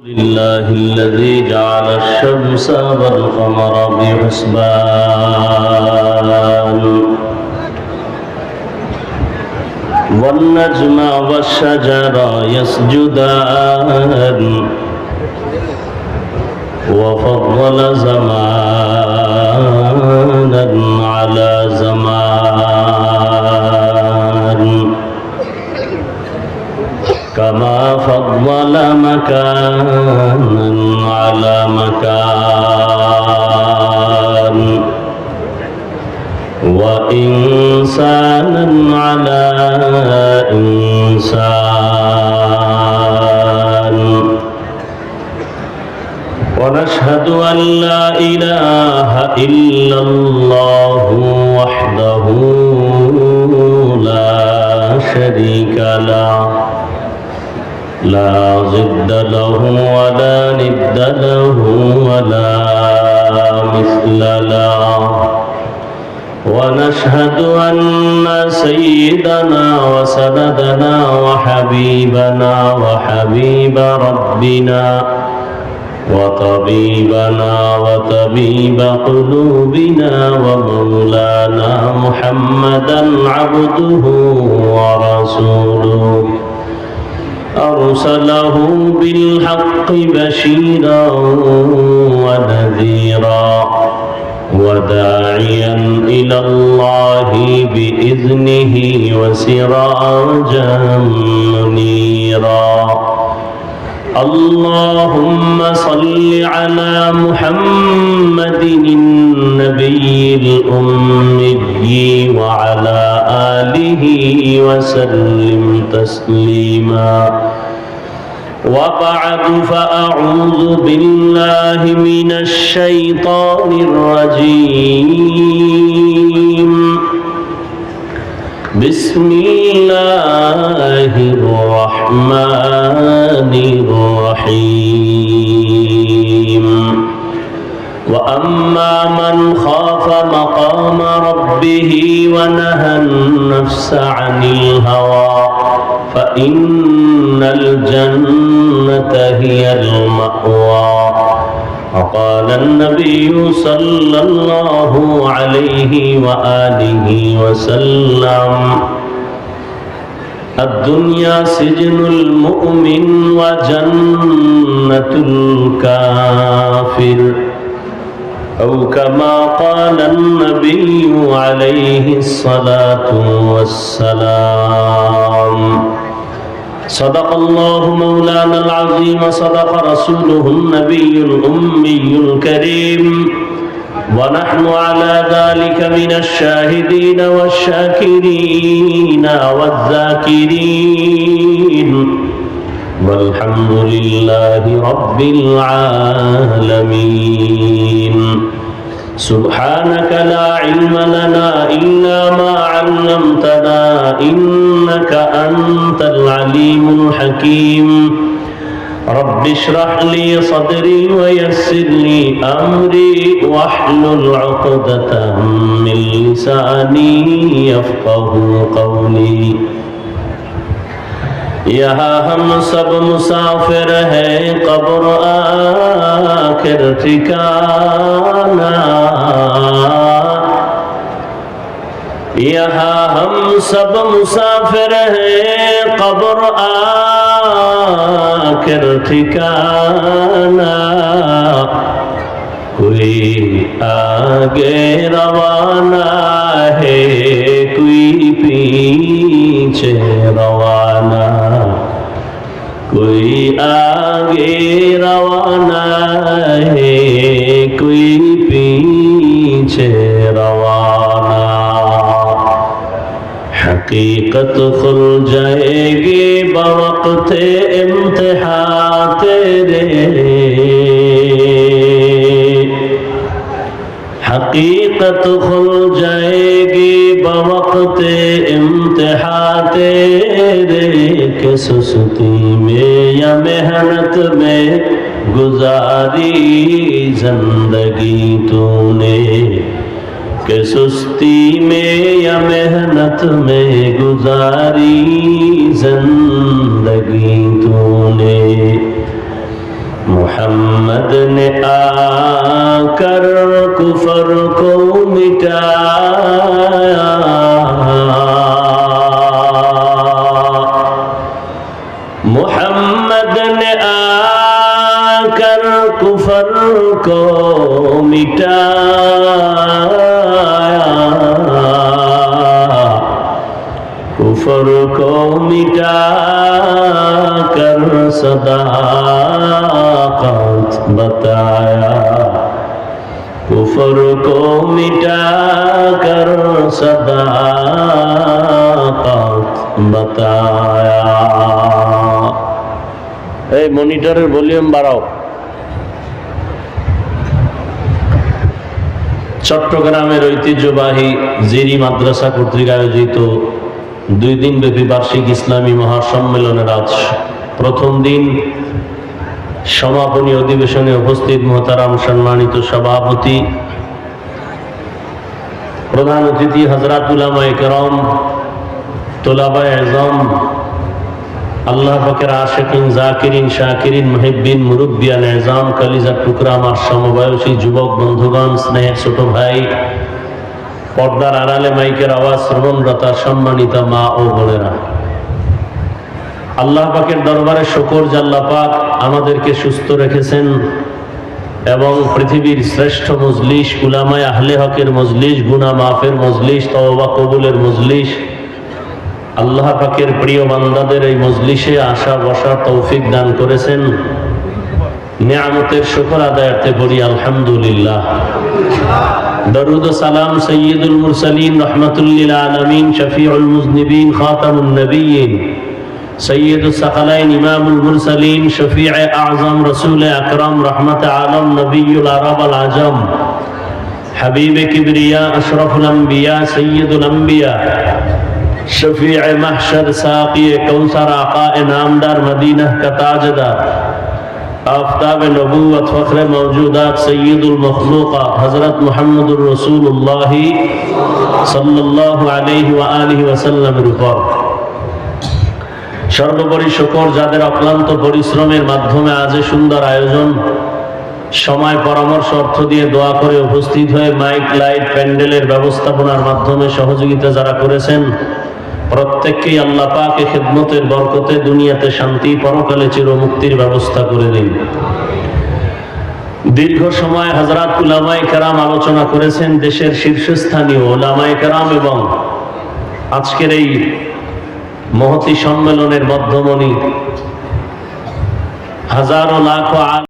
لله الذي جعل الشمس والقمر بحسبان والنجم والشجر يسجدان وفضل زمانا على زمان كما فضل مكانا على مكان وإنسانا على إنسان ونشهد أن لا إله إلا الله وحده لا شريك له لا ضد له ولا ند له ولا مثل له ونشهد أن سيدنا وسندنا وحبيبنا وحبيب ربنا وطبيبنا وطبيب قلوبنا ومولانا محمدا عبده ورسوله أرسله بالحق بشيرا ونذيرا وداعيا إلى الله بإذنه وسراجا منيرا اللهم صل على محمد النبي الأمي وعلى آله وسلم تسليما وبعد فأعوذ بالله من الشيطان الرجيم بسم الله الرحمن الرحيم وأما من خاف مقام ربه ونهى النفس عن الهوى فإن الجنة هي المأوى وقال النبي صلى الله عليه وآله وسلم الدنيا سجن المؤمن وجنة الكافر أو كما قال النبي عليه الصلاة والسلام صدق الله مولانا العظيم صدق رسوله النبي الأمي الكريم ونحن على ذلك من الشاهدين والشاكرين والذاكرين والحمد لله رب العالمين سبحانك لا علم لنا إلا ما علمتنا إنك أنت العليم الحكيم رب اشرح لي صدري ويسر لي أمري واحلل عقدة من لساني يفقه قولي यहाँ हम सब मुसाफिर हैं कब्र आखिर ठिकाना यहाँ हम सब मुसाफिर हैं कब्र आखिर ठिकाना कोई आगे रवाना है कोई पीछे रवाना कोई आगे रवाना है कोई पीछे रवाना हकीकत खुल जाएगी बवक्त इम्तिहान तेरे हकीकत खुल जाएगी बवक्त इम्तिहान तेरे के सुस्ती में या मेहनत में गुजारी जिंदगी तूने कि सुस्ती में या मेहनत में गुजारी जिंदगी तूने मोहम्मद ने आकर कुफर को मिटाया, मोहम्मद ने आकर कुफर को मिटाया, कुफर को मिटा कर सदाकत बताया, कुफर को मिटा कर सदाकत बताया। এই মনিটরের ভলিউম বাড়াও। চট্টগ্রামের ঐতিহ্যবাহী জিরি মাদ্রাসা কর্তৃক আয়োজিত 2 দিন ব্যাপী বার্ষিক ইসলামী মহাসম্মেলনের আজ প্রথম দিন। সমাপনী অধিবেশনে উপস্থিত মোহতারাম সম্মানিত সভাপতি, প্রধান অতিথি হযরত উলামায়ে কেরাম, তোলাবায়ে আযম, আল্লাহ পাকের আশিকিন, জাকিরিন, শাকিরিন, মুহিব্বিন, মুরব্বিয়ান আযম, কলিজার টুকরা আমার সমবয়সী যুবক বন্ধুগণ, স্নেহের ছোট ভাই, পর্দার আড়ালে মাইকের আওয়াজ শ্রবণরতা সম্মানিত মা ও বোনেরা, আল্লাহ পাকের দরবারে শুকর যে আল্লাহ পাক আমাদেরকে সুস্থ রেখেছেন এবং পৃথিবীর শ্রেষ্ঠ মজলিস, উলামায়ে আহলে হকের মজলিস, গুনাহ মাফের মজলিস, তওবা কবুলের মজলিস, আল্লাহ পাকের প্রিয় বান্দাদের এই মজলিসে আসা বসার তৌফিক দান করেছেন। নিয়ামতের শুকর আদায়ার্থে বলি আলহামদুলিল্লাহ। দরুদ ও সালাম সৈয়দুল মুরসালিন রহমাতুল লিল আলামিন, শফিউল মুজনিবিন, খাতামুন নবিয়্যিন, সৈয়দুস সাকালাইন, ইমামুল মুরসালিন, শফিয়ে আযম, রাসূল আকরাম, রহমতে আলম, নবিয়ুল আরব আল আজম, হাবিবে কিবরিয়া, আশরাফুল আম্বিয়া, সৈয়দুল আম্বিয়া, शफीअ महशर, साक़िए कौसर, आक़ाए नामदार, मदीना का ताजदार, आफ़ताब नबूवत, फ़ख्र मौजूदात, सय्यदुल मखलूक़ात, हज़रत मुहम्मदुर रसूलुल्लाह सल्लल्लाहु अलैहि व आलिहि वसल्लमेর উপর সর্বোপরি শুকর যাদের অক্লান্ত পরিশ্রমের মাধ্যমে আজ সুন্দর আয়োজন, সময় পরামর্শ অর্থ দিয়ে দোয়া করে উপস্থিত হয়ে মাইক লাইট প্যান্ডেলের ব্যবস্থাপনার মাধ্যমে সহযোগিতা যারা করেছেন, প্রত্যেককেই আল্লাহ পাক খিদমতের বরকতে দুনিয়াতে শান্তি, পরকালে চিরমুক্তির ব্যবস্থা করে দিন। দীর্ঘ সময় হযরত উলামায়ে কেরাম আলোচনা করেছেন, দেশের শীর্ষস্থানীয় উলামায়ে কেরাম, এবং আজকের এই মহতী সম্মেলনের মধ্যমণি হাজারো লাখো